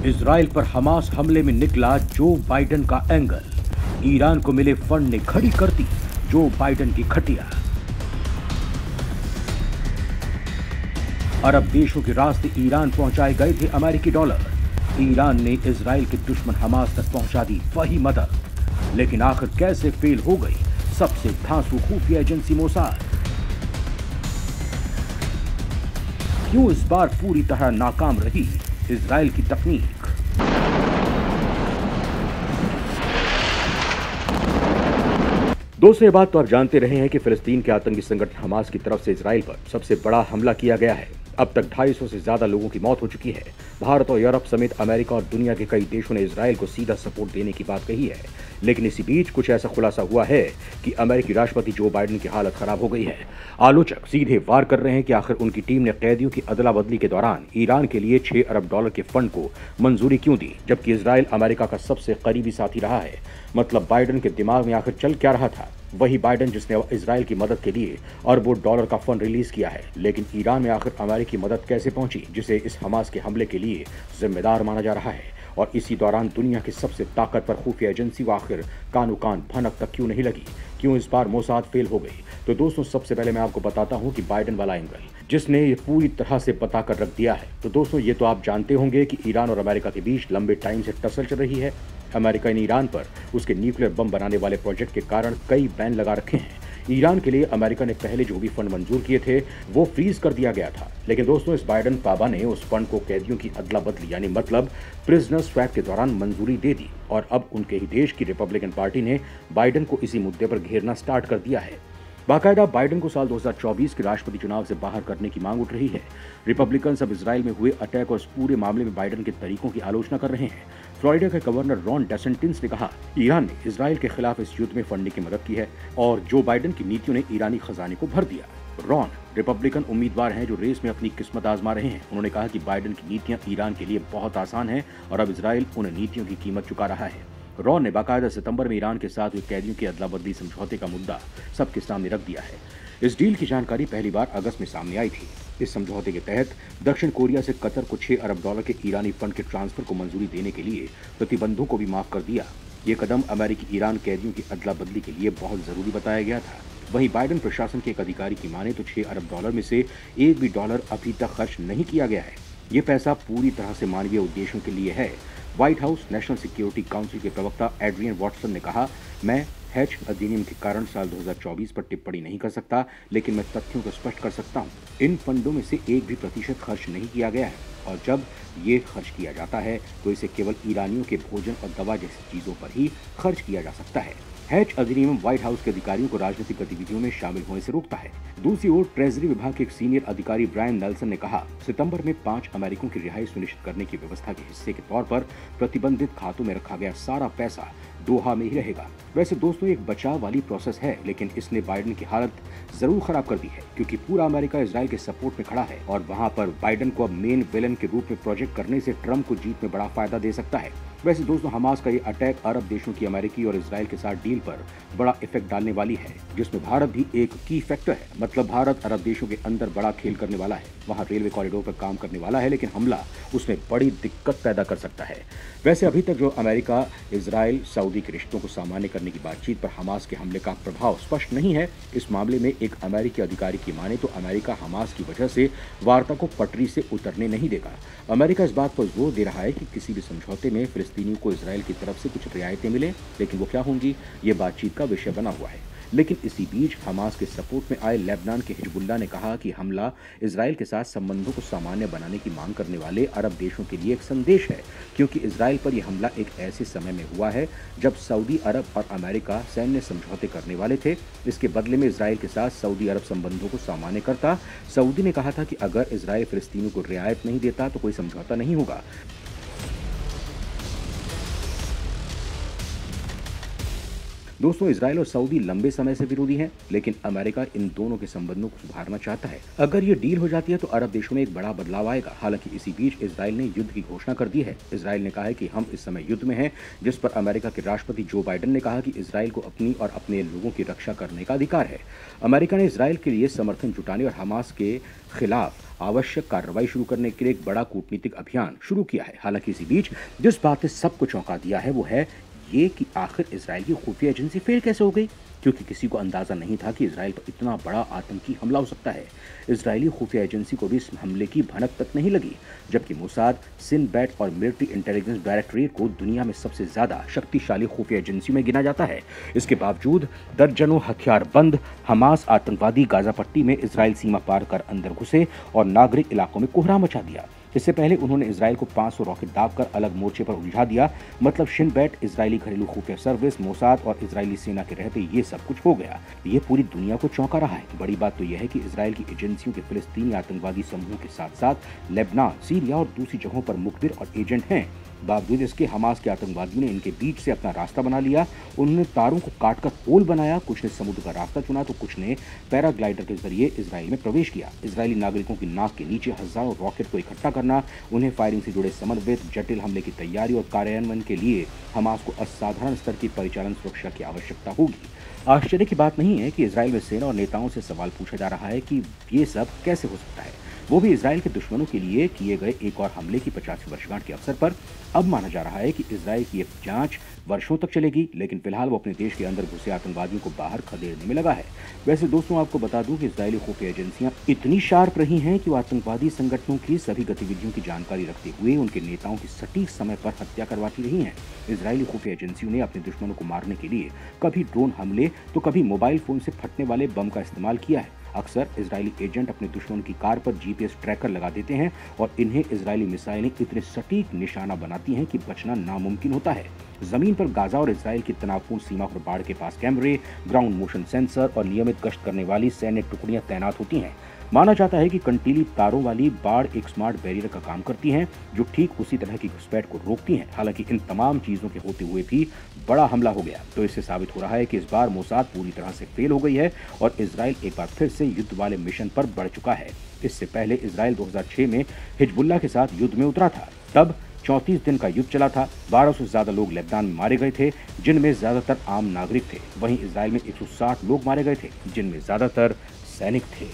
Israel पर Hamas हमले में निकला जो बाइडेन का एंगल। ईरान को मिले फंड ने खड़ी कर दी जो बाइडेन की खटिया। अरब देशों के रास्ते ईरान पहुंचाए गए थे अमेरिकी डॉलर। ईरान ने इजराइल के दुश्मन हमास तक पहुंचा दी वही मदद। लेकिन आखिर कैसे फेल हो गई सबसे धांसू खुफिया एजेंसी मोसाद? क्यों इस बार पूरी तरह नाकाम रही इजराइल की तकनीक? दोस्तों, ये बात तो आप जानते रहे हैं कि फिलिस्तीन के आतंकी संगठन हमास की तरफ से इजराइल पर सबसे बड़ा हमला किया गया है। अब तक 250 से ज्यादा लोगों की मौत हो चुकी है। भारत और यूरोप समेत अमेरिका और दुनिया के कई देशों ने इजराइल को सीधा सपोर्ट देने की बात कही है। लेकिन इसी बीच कुछ ऐसा खुलासा हुआ है कि अमेरिकी राष्ट्रपति जो बाइडेन की हालत खराब हो गई है। आलोचक सीधे वार कर रहे हैं कि आखिर उनकी टीम ने कैदियों की अदला बदली के दौरान ईरान के लिए $6 अरब के फंड को मंजूरी क्यों दी, जबकि इजराइल अमेरिका का सबसे करीबी साथी रहा है। मतलब बाइडेन के दिमाग में आखिर चल क्या रहा था? वही बाइडेन जिसने इजराइल की मदद के लिए अरबों डॉलर का फंड रिलीज किया है, लेकिन ईरान में आखिर अमेरिकी मदद कैसे पहुंची, जिसे इस हमास के हमले के लिए जिम्मेदार माना जा रहा है? और इसी दौरान दुनिया की सबसे ताकतवर खुफिया एजेंसी वो आखिर कानो कान भनक तक क्यों नहीं लगी? क्यों इस बार मोसाद फेल हो गई? तो दोस्तों, सबसे पहले मैं आपको बताता हूं कि बाइडेन वाला एंगल जिसने ये पूरी तरह से बता कर रख दिया है। तो दोस्तों, ये तो आप जानते होंगे कि ईरान और अमेरिका के बीच लंबे टाइम से टसल चल रही है। अमेरिका ने ईरान पर उसके न्यूक्लियर बम बनाने वाले प्रोजेक्ट के कारण कई बैन लगा रखे हैं। ईरान के लिए अमेरिका ने पहले जो भी फंड मंजूर किए थे वो फ्रीज कर दिया गया था। लेकिन दोस्तों, इस बाइडेन पाबा ने उस फंड को कैदियों की अदला बदली यानी मतलब प्रिजनर स्वैप के दौरान मंजूरी दे दी और अब उनके ही देश की रिपब्लिकन पार्टी ने बाइडेन को इसी मुद्दे पर घेरना स्टार्ट कर दिया है। बाकायदा बाइडेन को साल 2024 के राष्ट्रपति चुनाव से बाहर करने की मांग उठ रही है। रिपब्लिकन्स अब इजराइल में हुए अटैक और इस पूरे मामले में बाइडेन के तरीकों की आलोचना कर रहे हैं। फ्लोरिडा के गवर्नर रॉन डेसेंटिन्स ने कहा, ईरान ने इजराइल के खिलाफ इस युद्ध में फंडिंग की मदद की है और जो बाइडेन की नीतियों ने ईरानी खजाने को भर दिया। रॉन रिपब्लिकन उम्मीदवार हैं जो रेस में अपनी किस्मत आजमा रहे हैं। उन्होंने कहा कि बाइडेन की नीतियां ईरान के लिए बहुत आसान है और अब इजराइल उन नीतियों की कीमत चुका रहा है। रॉन ने बाकायदा सितंबर में ईरान के साथ हुए कैदियों की अदला बदली समझौते का मुद्दा सबके सामने रख दिया है। इस डील की जानकारी पहली बार अगस्त में सामने आई थी। इस समझौते के तहत दक्षिण कोरिया से कतर को $6 अरब के ईरानी फंड के ट्रांसफर को मंजूरी देने के लिए प्रतिबंधों को भी माफ कर दिया। ये कदम अमेरिकी ईरान कैदियों की अदला बदली के लिए बहुत जरूरी बताया गया था। वहीं बाइडेन प्रशासन के एक अधिकारी की माने तो $6 अरब में से $1 भी अभी तक खर्च नहीं किया गया है। ये पैसा पूरी तरह से मानवीय उद्देश्यों के लिए है। White house national security council के प्रवक्ता एड्रियन वॉटसन ने कहा, मैं हैच अधिनियम के कारण साल 2024 पर टिप्पणी नहीं कर सकता, लेकिन मैं तथ्यों को स्पष्ट कर सकता हूँ। इन फंडों में से $1 भी खर्च नहीं किया गया है और जब ये खर्च किया जाता है तो इसे केवल ईरानियों के भोजन और दवा जैसी चीजों पर ही खर्च किया जा सकता है। हैच अधिनियम व्हाइट हाउस के अधिकारियों को राजनीतिक गतिविधियों में शामिल होने से रोकता है। दूसरी ओर ट्रेजरी विभाग के एक सीनियर अधिकारी ब्रायन नेल्सन ने कहा, सितंबर में 5 अमेरिकियों की रिहाई सुनिश्चित करने की व्यवस्था के हिस्से के तौर पर प्रतिबंधित खातों में रखा गया सारा पैसा दोहा में ही रहेगा। वैसे दोस्तों, एक बचाव वाली प्रोसेस है, लेकिन इसने बाइडेन की हालत जरूर खराब कर दी है क्योंकि पूरा अमेरिका इजराइल के सपोर्ट में खड़ा है और वहां पर बाइडेन को अब मेन विलन के रूप में प्रोजेक्ट करने से ट्रंप को जीत में बड़ा फायदा दे सकता है। वैसे दोस्तों, हमास का ये अटैक अरब देशों की अमेरिकी और इजराइल के साथ डील पर बड़ा इफेक्ट डालने वाली है, जिसमें भारत भी एक की फैक्टर है। मतलब भारत अरब देशों के अंदर बड़ा खेल करने वाला है, वहां रेलवे कॉरिडोर पर काम करने वाला है, लेकिन हमला उसमें बड़ी दिक्कत पैदा कर सकता है। वैसे अभी तक जो अमेरिका, इजराइल, सऊदी के रिश्तों को सामान्य करने की बातचीत पर हमास के हमले का प्रभाव स्पष्ट नहीं है। इस मामले में एक अमेरिकी अधिकारी की माने तो अमेरिका हमास की वजह से वार्ता को पटरी से उतरने नहीं देगा। अमेरिका इस बात पर जोर दे रहा है कि किसी भी समझौते में फिलिस्तीनियों को इजराइल की तरफ से कुछ रियायतें मिले, लेकिन वो क्या होंगी ये बातचीत का विषय बना हुआ है। लेकिन इसी बीच हमास के सपोर्ट में आए लेबनान के हिजबुल्लाह ने कहा कि हमला इजराइल के साथ संबंधों को सामान्य बनाने की मांग करने वाले अरब देशों के लिए एक संदेश है, क्योंकि इजराइल पर यह हमला एक ऐसे समय में हुआ है जब सऊदी अरब और अमेरिका सैन्य समझौते करने वाले थे। इसके बदले में इजराइल के साथ सऊदी अरब संबंधों को सामान्य करता। सऊदी ने कहा था कि अगर इजराइल फिलिस्तीनियों को रियायत नहीं देता तो कोई समझौता नहीं होगा। दोस्तों, इजराइल और सऊदी लंबे समय से विरोधी हैं, लेकिन अमेरिका इन दोनों के संबंधों को सुधारना चाहता है। अगर ये डील हो जाती है तो अरब देशों में एक बड़ा बदलाव आएगा। हालांकि इसी बीच इजराइल ने युद्ध की घोषणा कर दी है। इजराइल ने कहा है कि हम इस समय युद्ध में हैं, जिस पर अमेरिका के राष्ट्रपति जो बाइडेन ने कहा कि इजराइल को अपनी और अपने लोगों की रक्षा करने का अधिकार है। अमेरिका ने इजराइल के लिए समर्थन जुटाने और हमास के खिलाफ आवश्यक कार्रवाई शुरू करने के लिए एक बड़ा कूटनीतिक अभियान शुरू किया है। हालांकि इसी बीच जिस बात ने सबको चौंका दिया है वो है ये कि आखिर इजराइल की खुफिया एजेंसी फेल कैसे हो गई, क्योंकि किसी को अंदाजा नहीं था कि इजराइल पर इतना बड़ा आतंकी हमला हो सकता है। इजरायली खुफिया एजेंसी को भी इस हमले की भनक तक नहीं लगी, जबकि मोसाद, सिनबैट और मिलिट्री इंटेलिजेंस डायरेक्टरेट को दुनिया में सबसे ज्यादा शक्तिशाली खुफिया एजेंसी में गिना जाता है। इसके बावजूद दर्जनों हथियारबंद हमास आतंकवादी गाजा पट्टी में इजराइल सीमा पार कर अंदर घुसे और नागरिक इलाकों में कोहराम मचा दिया। इससे पहले उन्होंने इजराइल को 500 रॉकेट दागकर अलग मोर्चे पर उलझा दिया। मतलब शिन बेट, इजरायली घरेलू खुफिया सर्विस, मोसाद और इजरायली सेना के रहते ये सब कुछ हो गया। ये पूरी दुनिया को चौंका रहा है। बड़ी बात तो यह है कि इजराइल की एजेंसियों के फिलिस्तीनी आतंकवादी समूहों के साथ साथ लेबनान, सीरिया और दूसरी जगहों पर मुखबिर और एजेंट हैं। बावजूद इसके हमास के आतंकवादियों ने इनके बीच से अपना रास्ता बना लिया। उन्होंने तारों को काटकर पोल बनाया, कुछ ने समुद्र का रास्ता चुना तो कुछ ने पैराग्लाइडर के जरिए इजराइल में प्रवेश किया। इजरायली नागरिकों की नाक के नीचे हजारों रॉकेट को इकट्ठा करना, उन्हें फायरिंग से जुड़े समन्वित जटिल हमले की तैयारी और कार्यान्वयन के लिए हमास को असाधारण स्तर की परिचालन सुरक्षा की आवश्यकता होगी। आश्चर्य की बात नहीं है कि इजराइल में सेना और नेताओं से सवाल पूछा जा रहा है कि ये सब कैसे हो सकता है, वो भी इजराइल के दुश्मनों के लिए किए गए एक और हमले की 50वीं वर्षगांठ के अवसर पर। अब माना जा रहा है कि इजराइल की जांच वर्षों तक चलेगी, लेकिन फिलहाल वो अपने देश के अंदर घुसे आतंकवादियों को बाहर खदेड़ने में लगा है। वैसे दोस्तों, आपको बता दूं कि इजरायली खुफिया एजेंसियां इतनी शार्प रही हैं कि वो आतंकवादी संगठनों की सभी गतिविधियों की जानकारी रखते हुए उनके नेताओं की सटीक समय पर हत्या करवाती रही हैं। इजरायली खुफिया एजेंसियों ने अपने दुश्मनों को मारने के लिए कभी ड्रोन हमले तो कभी मोबाइल फोन से फटने वाले बम का इस्तेमाल किया है। अक्सर इजरायली एजेंट अपने दुश्मन की कार पर जीपीएस ट्रैकर लगा देते हैं और इन्हें इजरायली मिसाइलें इतने सटीक निशाना बनाती हैं कि बचना नामुमकिन होता है। जमीन पर गाजा और इजराइल की तनावपूर्ण सीमा पर बाढ़ के पास कैमरे, ग्राउंड मोशन सेंसर और नियमित गश्त करने वाली सैन्य टुकड़ियां तैनात होती हैं। माना जाता है कि कंटीली तारों वाली बाढ़ एक स्मार्ट बैरियर का काम करती हैं, जो ठीक उसी तरह की घुसपैठ को रोकती हैं। हालांकि इन तमाम चीजों के होते हुए भी बड़ा हमला हो गया, तो इससे साबित हो रहा है कि इस बार मोसाद पूरी तरह से फेल हो गई है और इजराइल एक बार फिर से युद्ध वाले मिशन पर बढ़ चुका है। इससे पहले इजराइल 2006 में हिजबुल्लाह के साथ युद्ध में उतरा था। तब 34 दिन का युद्ध चला था। 1200 से ज्यादा लोग लेबनान में मारे गए थे, जिनमें ज्यादातर आम नागरिक थे। वहीं इजराइल में 160 लोग मारे गए थे, जिनमें ज्यादातर सैनिक थे।